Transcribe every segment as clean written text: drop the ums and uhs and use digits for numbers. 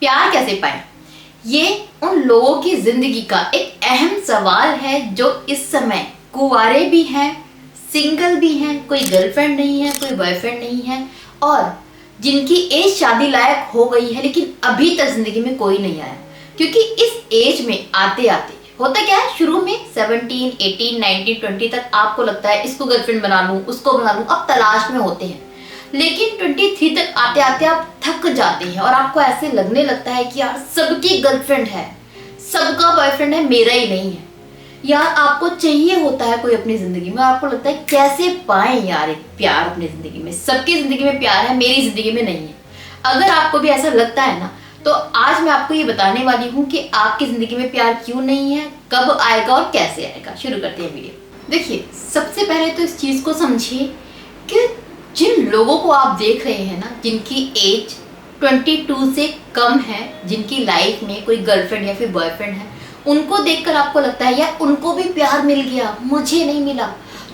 प्यार कैसे पाएं? ये उन लोगों की जिंदगी का एक अहम सवाल है जो इस समय कुंवारे भी हैं, सिंगल भी हैं, कोई गर्लफ्रेंड नहीं है, कोई बॉयफ्रेंड नहीं है, और जिनकी एज शादी लायक हो गई है लेकिन अभी तक जिंदगी में कोई नहीं आया। क्योंकि इस एज में आते आते होता क्या है, शुरू में 17, 18, 19, 20 तक आपको लगता है इसको गर्लफ्रेंड बना लूं, उसको बना लूं, अब तलाश में होते हैं। लेकिन 23 तक आते आते आप थक जाते हैं और आपको ऐसे लगने लगता है कि यार सबकी गर्लफ्रेंड है, सबका बॉयफ्रेंड है, मेरा ही नहीं है। यार आपको चाहिए होता है कोई अपनी जिंदगी में, आपको लगता है कैसे पाएं यार एक प्यार अपनी जिंदगी में। सबकी जिंदगी में प्यार है, मेरी जिंदगी में नहीं है। अगर आपको भी ऐसा लगता है ना, तो आज मैं आपको ये बताने वाली हूँ कि आपकी जिंदगी में प्यार क्यों नहीं है, कब आएगा और कैसे आएगा। शुरू करते हैं वीडियो। देखिए, सबसे पहले तो इस चीज को समझिए कि जिन लोगों को आप देख रहे हैं ना, जिनकी एज 22 से कम है, जिनकी लाइफ में कोई गर्लफ्रेंड या फिर बॉयफ्रेंड है, उनको देखकर आपको लगता है यार उनको भी प्यार मिल गया, मुझे नहीं मिला,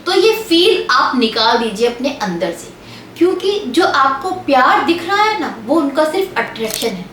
तो ये फील आप निकाल दीजिए अपने अंदर से। क्योंकि जो आपको प्यार दिख रहा है ना, वो उनका सिर्फ अट्रैक्शन है,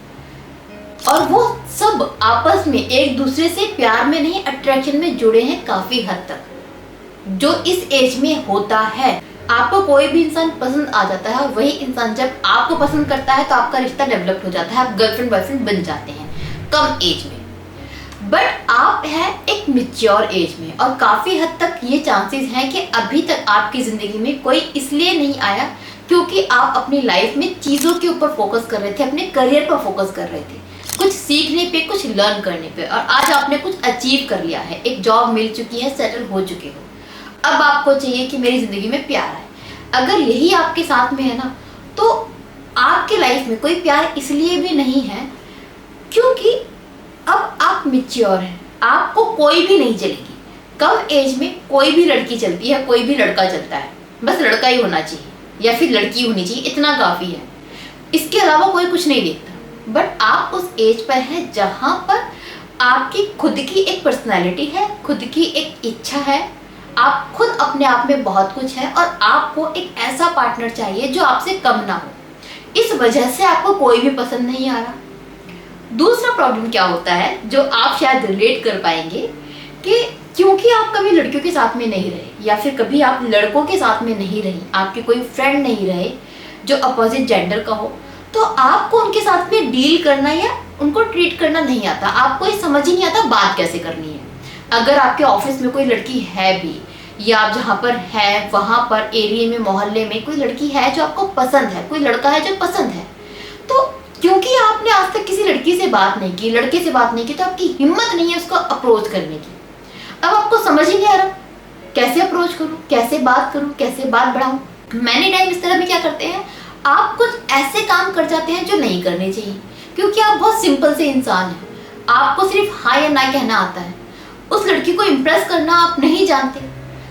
और वो सब आपस में एक दूसरे से प्यार में नहीं, अट्रैक्शन में जुड़े हैं काफी हद तक। जो इस एज में होता है, आपको कोई भी इंसान पसंद आ जाता है, और वही इंसान जब आपको पसंद करता है तो आपका रिश्ता डेवलप हो जाता है, आप गर्लफ्रेंड बॉयफ्रेंड बन जाते हैं कम एज में। बट आप हैं एक मैच्योर एज में, और काफी हद तक ये चांसेस हैं कि अभी तक आपकी जिंदगी में कोई इसलिए नहीं आया क्योंकि आप अपनी लाइफ में चीजों के ऊपर फोकस कर रहे थे, अपने करियर पर फोकस कर रहे थे, कुछ सीखने पे, कुछ लर्न करने पे, और आज आपने कुछ अचीव कर लिया है, एक जॉब मिल चुकी है, सेटल हो चुके हो। अब आपको चाहिए कि मेरी जिंदगी में प्यार आए। अगर यही आपके साथ में है ना, तो आपके लाइफ में कोई प्यार इसलिए भी नहीं है क्योंकि अब आप मैच्योर हैं, आपको कोई भी नहीं चलेगी। कम एज में कोई भी लड़की चलती है, कोई भी लड़का चलता है, बस लड़का ही होना चाहिए या फिर लड़की होनी चाहिए, इतना काफी है, इसके अलावा कोई कुछ नहीं देखता। बट आप उस एज पर हैं जहां पर आपकी खुद की एक पर्सनैलिटी है, खुद की एक इच्छा है, आप खुद अपने आप में बहुत कुछ है, और आपको एक ऐसा पार्टनर चाहिए जो आपसे कम ना हो। इस वजह से आपको कोई भी पसंद नहीं आ रहा। दूसरा प्रॉब्लम क्या होता है, जो आप शायद रिलेट कर पाएंगे, कि क्योंकि आप कभी लड़कियों के साथ में नहीं रहे, या फिर कभी आप लड़कों के साथ में नहीं रही, आपके कोई फ्रेंड नहीं रहे जो अपोजिट जेंडर का हो, तो आपको उनके साथ में डील करना या उनको ट्रीट करना नहीं आता। आपको ये समझ ही नहीं आता बात कैसे करनी है। अगर आपके ऑफिस में कोई लड़की है भी, या आप जहाँ पर है वहां पर एरिया में, मोहल्ले में कोई लड़की है जो आपको पसंद है, कोई लड़का है जो पसंद है, तो क्योंकि आपने आज तक किसी लड़की से बात नहीं की, लड़के से बात नहीं की, तो आपकी हिम्मत नहीं है उसको अप्रोच करने की। अब आपको समझ ही नहीं आ रहा कैसे अप्रोच करूं, कैसे बात करूं, कैसे बात बढ़ाऊं। मैनी टाइम इस तरह में क्या करते हैं, आप कुछ ऐसे काम कर जाते हैं जो नहीं करने चाहिए, क्योंकि आप बहुत सिंपल से इंसान हैं, आपको सिर्फ हाँ या ना कहना आता है। उस लड़की को इम्प्रेस करना आप नहीं जानते,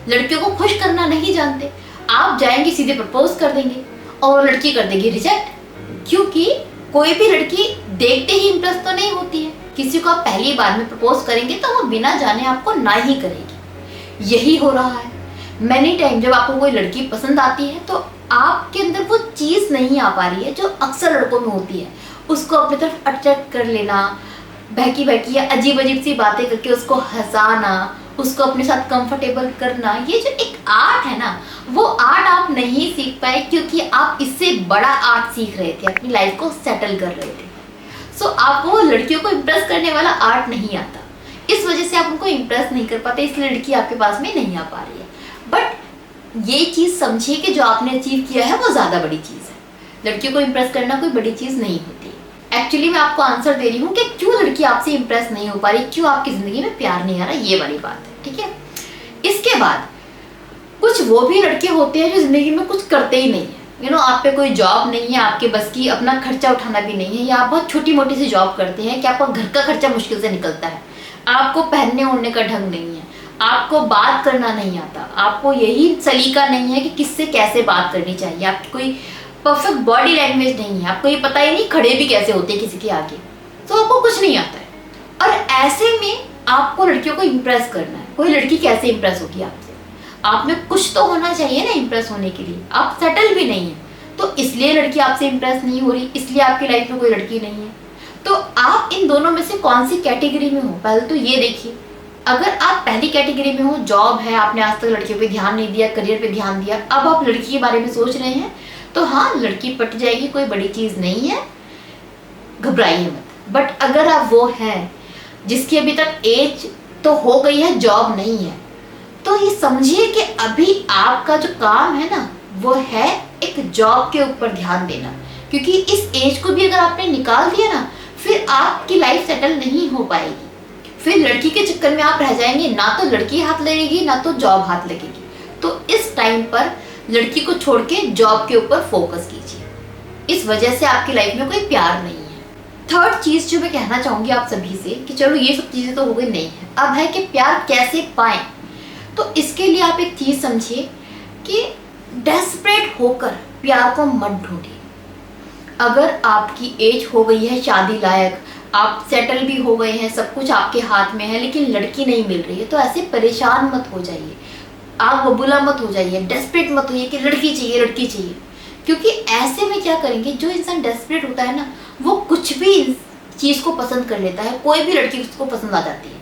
लड़कियों को खुश करना नहीं जानते। आप जाएंगे सीधे प्रपोज कर देंगे और लड़की कर देगी रिजेक्ट। क्योंकि कोई भी लड़की देखते ही इम्प्रेस तो नहीं होती है। किसी को आप पहली बार में प्रपोज करेंगे तो वो बिना जाने आपको ना ही करेगी। यही हो रहा है मैनी टाइम। जब आपको कोई लड़की पसंद आती है तो आपके अंदर वो चीज नहीं आ पा रही है जो अक्सर लड़कों में होती है, उसको अपनी तरफ अट्रैक्ट कर लेना, बहकी बहकी या अजीब अजीब सी बातें करके उसको हंसाना, उसको अपने साथ कंफर्टेबल करना। ये जो एक आर्ट है ना, वो आर्ट आप नहीं सीख पाए क्योंकि आप इससे बड़ा आर्ट सीख रहे थे, अपनी लाइफ को सेटल कर रहे थे। सो आपको लड़कियों को इम्प्रेस करने वाला आर्ट नहीं आता, इस वजह से आप उनको इम्प्रेस नहीं कर पाते, इसलिए लड़की आपके पास में नहीं आ पा रही है। बट ये चीज समझिए कि जो आपने अचीव किया है वो ज्यादा बड़ी चीज है। लड़कियों को इम्प्रेस करना कोई बड़ी चीज नहीं होती। एक्चुअली मैं आपको आंसर दे रही हूँ कि क्यों लड़की आपसे इम्प्रेस नहीं हो पा रही, क्यों आपकी जिंदगी में प्यार नहीं आ रहा, ये वाली बात है, ठीक है। इसके बाद कुछ वो भी लड़के होते हैं जो जिंदगी में कुछ करते ही नहीं है। आप पे कोई जॉब नहीं है, आपके बस की अपना खर्चा उठाना भी नहीं है, या आप बहुत छोटी मोटी सी जॉब करते हैं कि आपका घर का खर्चा मुश्किल से निकलता है, आपको पहनने ओढ़ने का ढंग नहीं है, आपको बात करना नहीं आता, आपको यही सलीका नहीं है कि किससे कैसे बात करनी चाहिए, आपकी कोई परफेक्ट बॉडी लैंग्वेज नहीं है, आपको ये पता ही नहीं खड़े भी कैसे होते हैं किसी के आगे, तो आपको कुछ नहीं आता है। और ऐसे में आपको लड़कियों को इम्प्रेस करना है। कोई लड़की कैसे इम्प्रेस होगी आपसे? आप में कुछ तो होना चाहिए ना इम्प्रेस होने के लिए। आप सेटल भी नहीं है, तो इसलिए लड़की आपसे इम्प्रेस नहीं हो रही, इसलिए आपकी लाइफ में कोई लड़की नहीं है। तो आप इन दोनों में से कौन सी कैटेगरी में हो, पहले तो ये देखिए। अगर आप पहली कैटेगरी में हो, जॉब है, आपने आज तक लड़कियों पे ध्यान नहीं दिया, करियर पे ध्यान दिया, अब आप लड़की के बारे में सोच रहे हैं, तो हाँ लड़की पट जाएगी, कोई बड़ी चीज नहीं है, घबराइए मत। बट अगर आप वो हैं जिसकी अभी तक एज तो हो गई है, जॉब नहीं है, तो ये समझिए कि अभी आपका जो काम है ना वो है एक जॉब के ऊपर ध्यान देना, क्योंकि इस एज को भी अगर आपने निकाल दिया ना, फिर आपकी लाइफ सेटल नहीं हो पाएगी। फिर लड़की के चक्कर में आप रह जाएंगे, ना तो लड़की हाथ लगेगी ना तो जॉब हाथ लगेगी। तो इस टाइम पर लड़की को छोड़ के जॉब के ऊपर फोकस कीजिए, इस वजह से आपकी लाइफ में कोई प्यार नहीं है। थर्ड चीज जो मैं कहना चाहूंगी आप सभी से कि चलो ये सब चीजें तो हो गई, नहीं है, अब है कि प्यार कैसे पाएं। तो इसके लिए आप एक चीज समझिए कि डेस्परेट होकर प्यार को मत ढूंढिए। अगर आपकी एज हो गई है शादी लायक, आप सेटल भी हो गए हैं, सब कुछ आपके हाथ में है, लेकिन लड़की नहीं मिल रही है, तो ऐसे परेशान मत हो जाइए, आप बबूला मत हो जाइए, डेस्परेट मत होइए कि लड़की चाहिए लड़की चाहिए। क्योंकि ऐसे में क्या करेंगे, जो इंसान डेस्परेट होता है ना, वो कुछ भी चीज़ को पसंद कर लेता है। कोई भी लड़की उसको पसंद आ जाती है,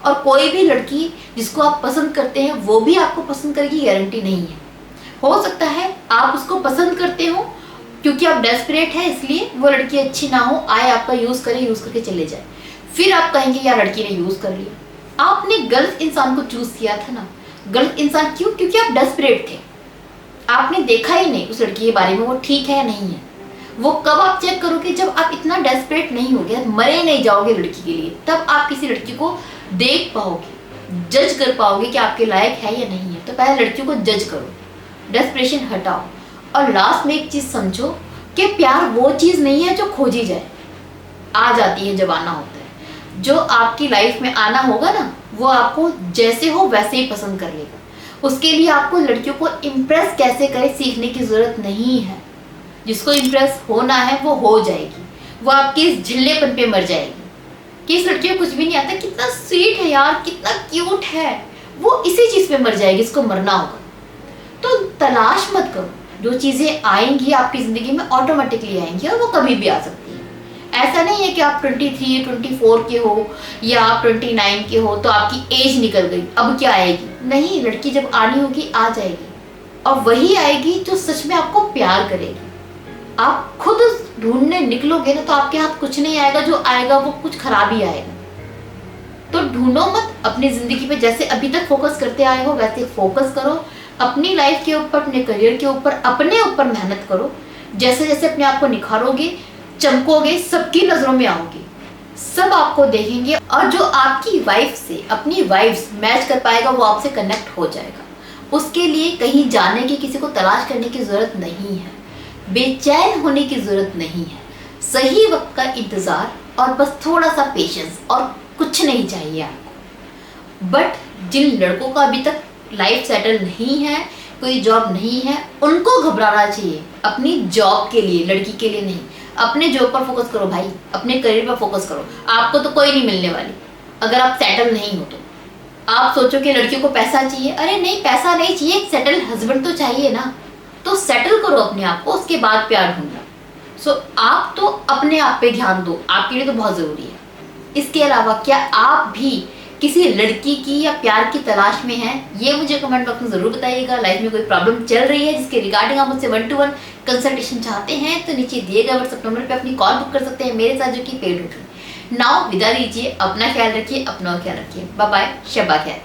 और कोई भी लड़की जिसको आप पसंद करते हैं वो भी आपको पसंद करेगी, गारंटी नहीं है। हो सकता है आप उसको पसंद करते हो क्योंकि आप डेस्परेट है, इसलिए वो लड़की अच्छी ना हो, आए आपका यूज़ करे, यूज़ करके चले जाए, फिर आप कहेंगे यार लड़की ने यूज़ कर लिया। आपने गलत इंसान को चूज़ किया था ना। गलत इंसान क्यों? क्योंकि आप डेस्परेट थे, आपने देखा ही नहीं उस लड़की के बारे में वो ठीक है या नहीं है। वो कब आप चेक करोगे? जब आप इतना डेस्परेट नहीं होगे, मरे नहीं जाओगे लड़की के लिए, तब आप किसी लड़की को देख पाओगे, जज कर पाओगे कि आपके लायक है या नहीं है। तो पहले लड़कियों को जज करो, डेस्परेशन हटाओ, और लास्ट में एक चीज समझो कि प्यार वो चीज नहीं है जो खोजी जाए, आ जाती है जब आना होता है। जो आपकी लाइफ में आना होगा ना, वो आपको जैसे हो वैसे ही पसंद कर लेगा। उसके लिए आपको लड़कियों को इम्प्रेस कैसे करें सीखने की जरूरत नहीं है। जिसको इम्प्रेस होना है वो हो जाएगी, वो आपके इस झिल्लेपन पे मर जाएगी कि इस लड़की को कुछ भी नहीं आता, कितना स्वीट है यार, कितना क्यूट है, वो इसी चीज पे मर जाएगी, इसको मरना होगा। तो तलाश मत करो, जो चीजें आएंगी आपकी जिंदगी में ऑटोमेटिकली आएंगी, और वो कभी भी आ सकती है। ऐसा नहीं है कि आप 23, 24 के हो या आप 29 के हो तो आपकी एज निकल गई, अब क्या आएगी? नहीं, लड़की जब आनी होगी आ जाएगी, और वही आएगी जो सच में आपको प्यार करेगी। आप खुद ढूंढने निकलोगे ना तो आपके हाथ कुछ नहीं आएगा, जो आएगा वो कुछ खराब ही आएगा। तो ढूंढो मत, अपनी जिंदगी पे जैसे अभी तक फोकस करते आए हो वैसे फोकस करो, अपनी लाइफ के ऊपर, अपने करियर के ऊपर, अपने ऊपर मेहनत करो। जैसे जैसे अपने आप को निखारोगे, चमकोगे, सबकी नजरों में आओगे, सब आपको देखेंगे, और जो आपकी वाइफ से अपनी वाइफ्स मैच कर पाएगा वो आपसे कनेक्ट हो जाएगा। उसके लिए कहीं जाने की, किसी को तलाश करने की जरूरत नहीं है, बेचैन होने की जरूरत नहीं है। सही वक्त का इंतजार और बस थोड़ा सा पेशेंस, और कुछ नहीं चाहिए आपको। बट जिन लड़कों का अभी तक लाइफ सेटल नहीं है, कोई जॉब नहीं है, उनको घबराना चाहिए अपनी जॉब के लिए, लड़की के लिए नहीं। अपने जॉब पर फोकस करो भाई, अपने करियर पर फोकस करो। आपको तो कोई नहीं मिलने वाली अगर आप सेटल नहीं हो तो। आप सोचो कि लड़कियों को पैसा चाहिए, अरे नहीं, पैसा नहीं चाहिए, एक सेटल हस्बैंड तो चाहिए ना। तो सेटल करो अपने आप को, उसके बाद प्यार ढूंढना। सो आप तो अपने आप पे ध्यान दो, आपके लिए तो बहुत जरूरी है। इसके अलावा क्या आप भी किसी लड़की की या प्यार की तलाश में हैं? ये मुझे कमेंट बॉक्स में जरूर बताइएगा। लाइफ में कोई प्रॉब्लम चल रही है जिसके रिगार्डिंग आप मुझसे 1-to-1 कंसल्टेशन चाहते हैं तो नीचे दिए गए व्हाट्सएप नंबर पे अपनी कॉल बुक कर सकते हैं मेरे साथ, जो कि पेड होगी। नाउ विदा लीजिए, अपना ख्याल रखिए, अपना ख्याल रखिए। बाय बाय, शब्बा खैर।